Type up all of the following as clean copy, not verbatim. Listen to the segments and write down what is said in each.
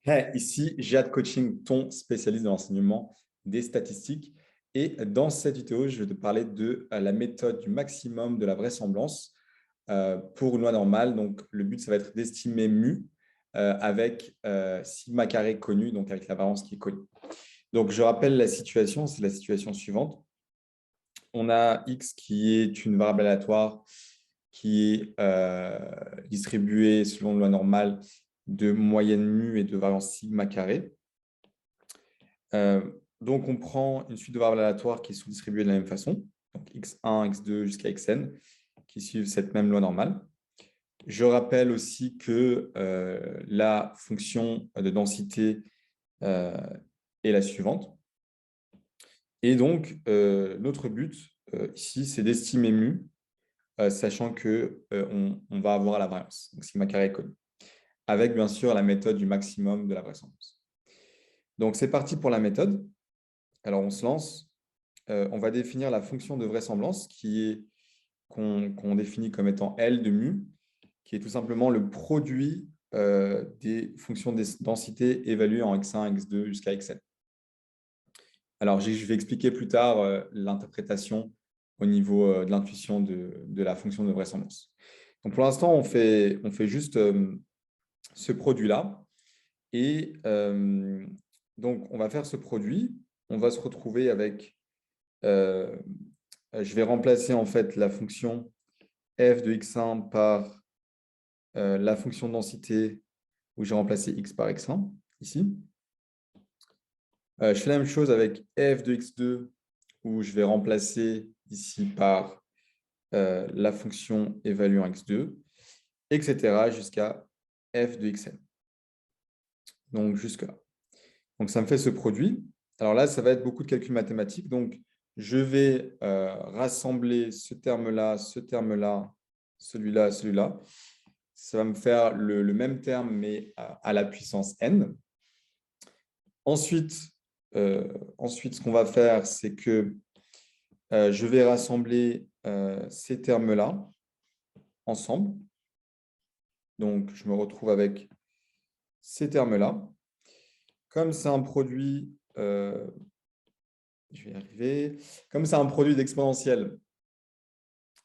Hey, ici, Jade Coaching, ton spécialiste de l'enseignement des statistiques. Et dans cette vidéo, je vais te parler de la méthode du maximum de la vraisemblance pour une loi normale. Donc, le but, ça va être d'estimer mu avec sigma carré connu, donc avec la variance qui est connue. Donc, je rappelle la situation, c'est la situation suivante. On a x qui est une variable aléatoire qui est distribuée selon une loi normale de moyenne mu et de variance sigma carré. Donc, on prend une suite de variables aléatoires qui sont distribuées de la même façon, donc x1, x2 jusqu'à xn, qui suivent cette même loi normale. Je rappelle aussi que la fonction de densité est la suivante. Et donc, notre but ici, c'est d'estimer mu, sachant qu'on on va avoir la variance, donc sigma carré est connu, avec bien sûr la méthode du maximum de la vraisemblance. Donc, c'est parti pour la méthode. Alors, on se lance. On va définir la fonction de vraisemblance qu'on définit comme étant L de mu, qui est tout simplement le produit des fonctions de densité évaluées en x1, x2 jusqu'à xn. Alors, je vais expliquer plus tard l'interprétation au niveau de l'intuition de la fonction de vraisemblance. Donc, pour l'instant, on fait juste ce produit-là. Et donc, on va faire ce produit. On va se retrouver avec je vais remplacer en fait la fonction f de x1 par la fonction de densité où j'ai remplacé x par x1 ici. Je fais la même chose avec f de x2 où je vais remplacer ici par la fonction évaluant x2, etc. jusqu'à f de xn. Donc jusque-là. Donc ça me fait ce produit. Alors là, ça va être beaucoup de calculs mathématiques. Donc je vais rassembler ce terme-là, celui-là, celui-là. Ça va me faire le même terme, mais à la puissance n. Ensuite, ce qu'on va faire, c'est que je vais rassembler ces termes-là ensemble. Donc, je me retrouve avec ces termes-là. Comme c'est un produit, je vais y arriver. Comme c'est un produit d'exponentielle,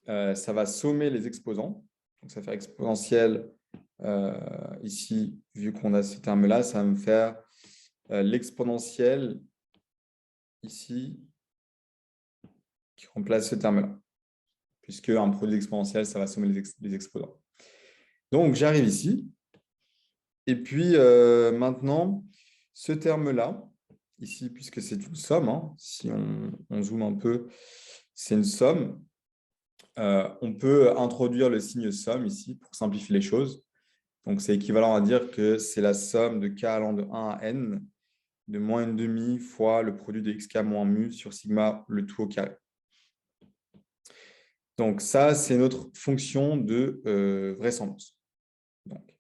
ça va sommer les exposants. Donc, ça va faire exponentielle ici, vu qu'on a ce terme-là, ça va me faire l'exponentielle ici qui remplace ce terme-là, puisque un produit exponentiel, ça va sommer les exposants. Donc, j'arrive ici. Et puis, maintenant, ce terme-là, ici, puisque c'est une somme, hein, si on zoome un peu, c'est une somme. On peut introduire le signe somme ici pour simplifier les choses. Donc, c'est équivalent à dire que c'est la somme de k allant de 1 à n de moins une demi fois le produit de xk moins mu sur sigma, le tout au carré. Donc, ça, c'est notre fonction de vraisemblance. Donc,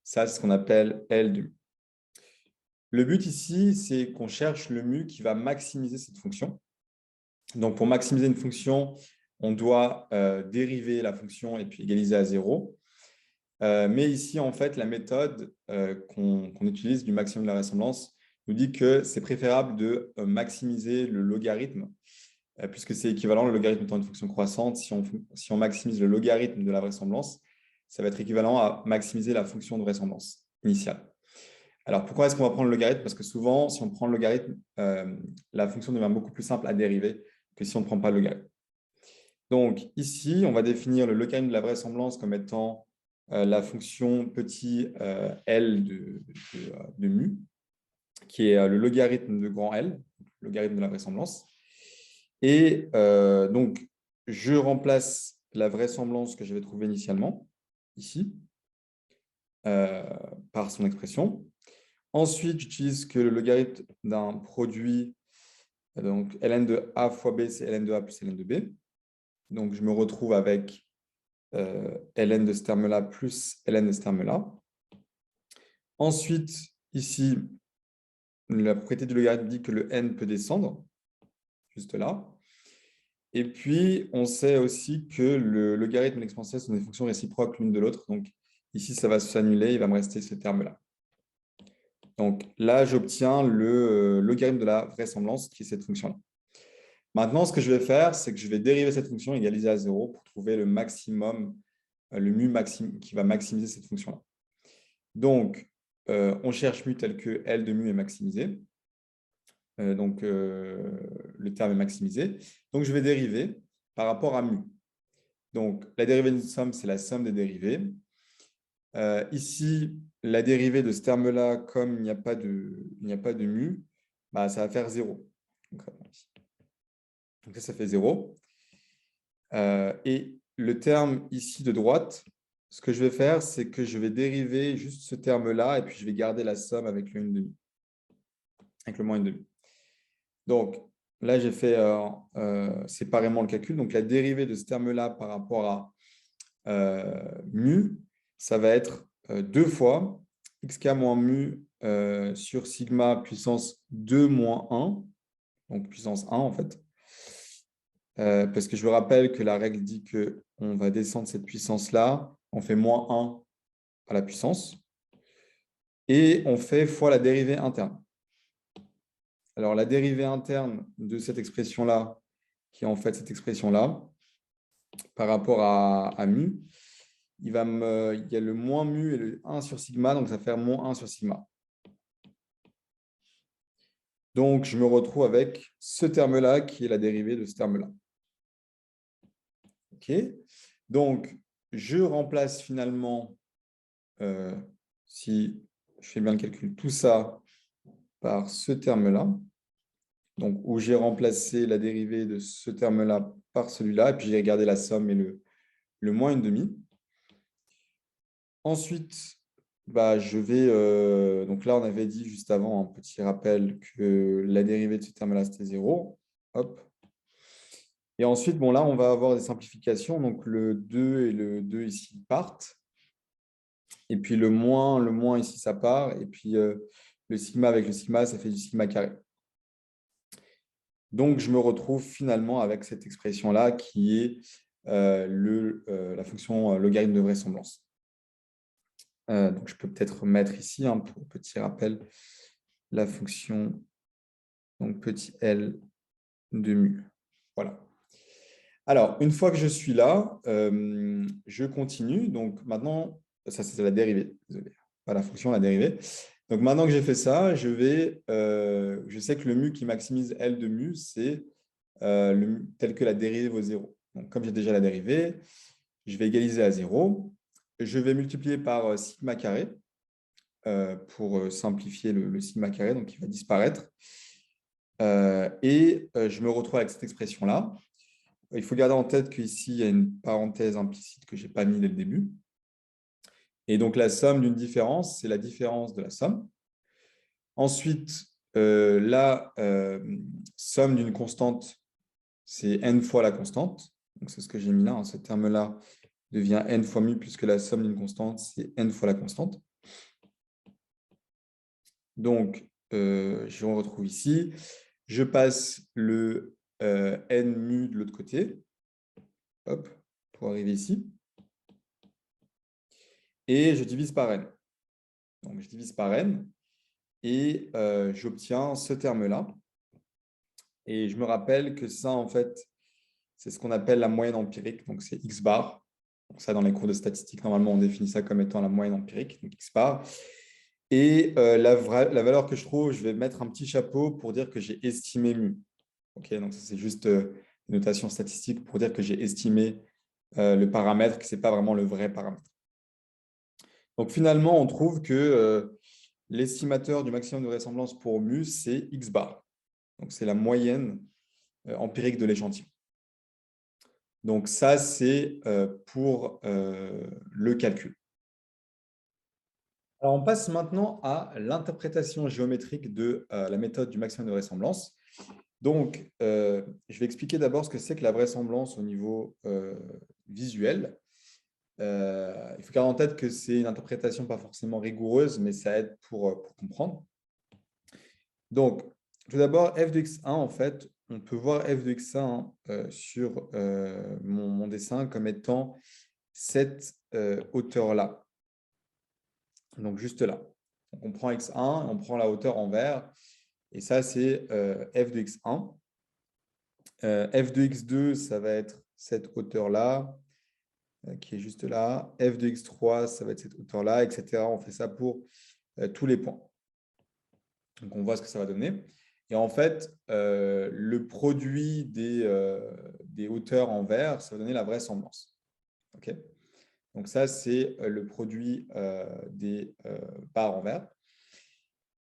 ça, c'est ce qu'on appelle L de mu. Le but ici, c'est qu'on cherche le mu qui va maximiser cette fonction. Donc, pour maximiser une fonction, on doit dériver la fonction et puis égaliser à 0. Mais ici, en fait, la méthode qu'on utilise du maximum de la vraisemblance nous dit que c'est préférable de maximiser le logarithme, puisque c'est équivalent, le logarithme étant une fonction croissante. Si on maximise le logarithme de la vraisemblance, ça va être équivalent à maximiser la fonction de vraisemblance initiale. Alors, pourquoi est-ce qu'on va prendre le logarithme? Parce que souvent, si on prend le logarithme, la fonction devient beaucoup plus simple à dériver que si on ne prend pas le logarithme. Donc, ici, on va définir le logarithme de la vraisemblance comme étant la fonction petit L de mu, qui est le logarithme de grand L, le logarithme de la vraisemblance. Et donc, je remplace la vraisemblance que j'avais trouvée initialement, ici, par son expression. Ensuite, j'utilise que le logarithme d'un produit, donc ln de a fois b, c'est ln de a plus ln de b. Donc, je me retrouve avec ln de ce terme-là plus ln de ce terme-là. Ensuite, ici, la propriété du logarithme dit que le n peut descendre, juste là. Et puis, on sait aussi que le logarithme et l'exponentielle sont des fonctions réciproques l'une de l'autre. Donc, ici, ça va s'annuler, il va me rester ce terme-là. Donc là, j'obtiens le logarithme de la vraisemblance, qui est cette fonction-là. Maintenant, ce que je vais faire, c'est que je vais dériver cette fonction égalisée à 0 pour trouver le maximum, le mu maximum qui va maximiser cette fonction-là. Donc, on cherche mu tel que L de mu est maximisé. Le terme est maximisé. Donc, je vais dériver par rapport à mu. Donc, la dérivée d'une somme, c'est la somme des dérivées. Ici, la dérivée de ce terme-là, comme il n'y a pas de mu, bah, ça va faire 0. Donc, ça fait 0. Et le terme ici de droite, ce que je vais faire, c'est que je vais dériver juste ce terme-là et puis je vais garder la somme avec le 1,5, avec le moins 1,5. Donc, là, j'ai fait séparément le calcul. Donc, la dérivée de ce terme-là par rapport à mu, ça va être 2 fois xk moins mu sur sigma puissance 2 moins 1, donc puissance 1 en fait. Parce que je vous rappelle que la règle dit qu'on va descendre cette puissance-là, on fait moins 1 à la puissance, et on fait fois la dérivée interne. Alors, la dérivée interne de cette expression-là, qui est en fait cette expression-là, par rapport à mu, il y a le moins mu et le 1 sur sigma, donc ça fait moins 1 sur sigma. Donc, je me retrouve avec ce terme-là qui est la dérivée de ce terme-là. OK. Donc, je remplace finalement, si je fais bien le calcul, tout ça par ce terme-là, donc où j'ai remplacé la dérivée de ce terme-là par celui-là, et puis j'ai gardé la somme et le moins 1,5. Ensuite, bah, je vais… donc là, on avait dit juste avant, un petit rappel, que la dérivée de ce terme-là, c'était 0. Hop. Et ensuite, bon, là, on va avoir des simplifications. Donc, le 2 et le 2 ici partent. Et puis, le moins ici, ça part. Et puis, le sigma avec le sigma, ça fait du sigma carré. Donc, je me retrouve finalement avec cette expression-là qui est la fonction logarithme de vraisemblance. Donc, je peux peut-être mettre ici, pour petit rappel, la fonction donc petit L de mu. Voilà. Alors, une fois que je suis là, je continue. Donc, maintenant, ça, c'est la dérivée. Désolé, pas la fonction, la dérivée. Donc, maintenant que j'ai fait ça, je sais que le mu qui maximise L de mu, c'est tel que la dérivée vaut 0. Donc, comme j'ai déjà la dérivée, je vais égaliser à 0. Je vais multiplier par sigma carré pour simplifier le sigma carré, donc il va disparaître. Je me retrouve avec cette expression-là. Il faut garder en tête qu'ici, il y a une parenthèse implicite que je n'ai pas mis dès le début. Et donc, la somme d'une différence, c'est la différence de la somme. Ensuite, la somme d'une constante, c'est n fois la constante. Donc, c'est ce que j'ai mis là. Ce terme-là devient n fois mu, puisque la somme d'une constante, c'est n fois la constante. Donc, je me retrouve ici. Je passe le n mu de l'autre côté, hop, pour arriver ici. Et je divise par n. Donc, je divise par n et j'obtiens ce terme-là. Et je me rappelle que ça, en fait, c'est ce qu'on appelle la moyenne empirique. Donc, c'est x bar. Donc, ça, dans les cours de statistique, normalement, on définit ça comme étant la moyenne empirique, donc x bar. Et la valeur que je trouve, je vais mettre un petit chapeau pour dire que j'ai estimé mu. Okay, donc, c'est juste une notation statistique pour dire que j'ai estimé le paramètre, que ce n'est pas vraiment le vrai paramètre. Donc, finalement, on trouve que l'estimateur du maximum de vraisemblance pour mu, c'est x bar. Donc, c'est la moyenne empirique de l'échantillon. Donc, ça, c'est pour le calcul. Alors, on passe maintenant à l'interprétation géométrique de la méthode du maximum de vraisemblance. Donc, je vais expliquer d'abord ce que c'est que la vraisemblance au niveau visuel. Il faut garder en tête que c'est une interprétation pas forcément rigoureuse, mais ça aide pour comprendre. Donc, tout d'abord, f de x1, en fait, on peut voir f de x1 sur mon dessin comme étant cette hauteur-là. Donc, juste là. Donc, on prend x1, on prend la hauteur en vert. Et ça, c'est f de x1. F de x2, ça va être cette hauteur-là, qui est juste là. F de x3, ça va être cette hauteur-là, etc. On fait ça pour tous les points. Donc, on voit ce que ça va donner. Et en fait, le produit des hauteurs en vert, ça va donner la vraisemblance. OK. Donc, ça, c'est le produit des barres en vert.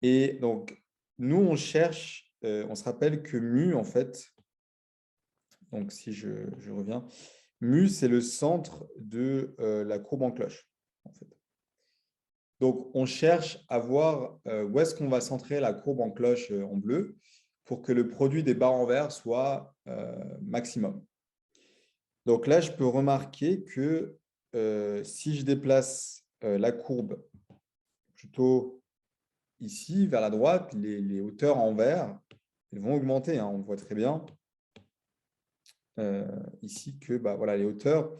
Et donc, nous, on cherche, on se rappelle que mu, en fait, donc si je reviens, mu, c'est le centre de la courbe en cloche, en fait. Donc, on cherche à voir où est-ce qu'on va centrer la courbe en cloche en bleu pour que le produit des barres en vert soit maximum. Donc là, je peux remarquer que si je déplace la courbe plutôt ici, vers la droite, les hauteurs en vert, elles vont augmenter. Hein, on le voit très bien ici que bah, voilà, les hauteurs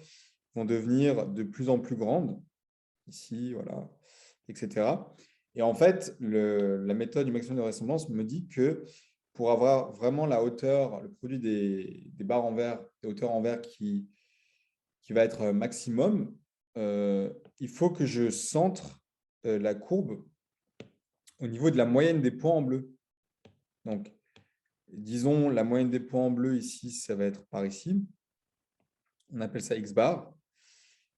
vont devenir de plus en plus grandes. Ici, voilà, etc. Et en fait, la méthode du maximum de ressemblance me dit que pour avoir vraiment la hauteur, le produit des barres en vert, des hauteurs en vert qui va être maximum, il faut que je centre la courbe au niveau de la moyenne des points en bleu. Donc, disons la moyenne des points en bleu ici, ça va être par ici. On appelle ça x bar.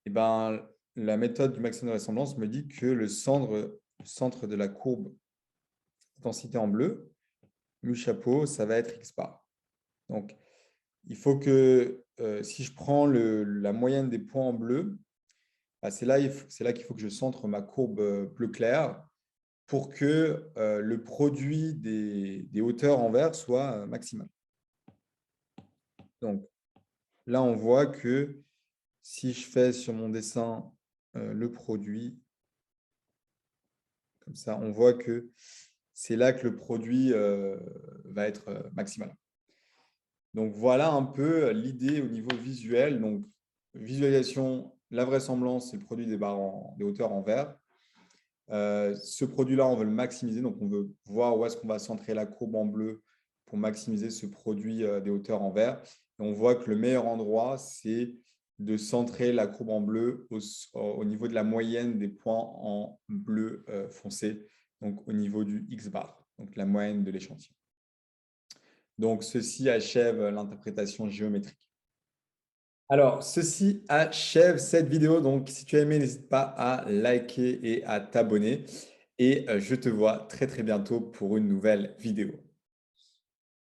Et ben, la méthode du maximum de ressemblance me dit que le centre de la courbe densité en bleu, mu chapeau, ça va être x bar. Donc, il faut que si je prends la moyenne des points en bleu, bah, c'est là qu'il faut que je centre ma courbe bleu clair pour que le produit des hauteurs en vert soit maximal. Donc, là, on voit que si je fais sur mon dessin le produit, comme ça, on voit que c'est là que le produit va être maximal. Donc, voilà un peu l'idée au niveau visuel. Donc, visualisation, la vraisemblance, c'est le produit des hauteurs en vert. Ce produit-là, on veut le maximiser. Donc, on veut voir où est-ce qu'on va centrer la courbe en bleu pour maximiser ce produit des hauteurs en vert. Et on voit que le meilleur endroit, c'est de centrer la courbe en bleu au niveau de la moyenne des points en bleu foncé, donc au niveau du x-bar, donc la moyenne de l'échantillon. Donc, ceci achève l'interprétation géométrique. Alors, ceci achève cette vidéo. Donc, si tu as aimé, n'hésite pas à liker et à t'abonner. Et je te vois très, très bientôt pour une nouvelle vidéo.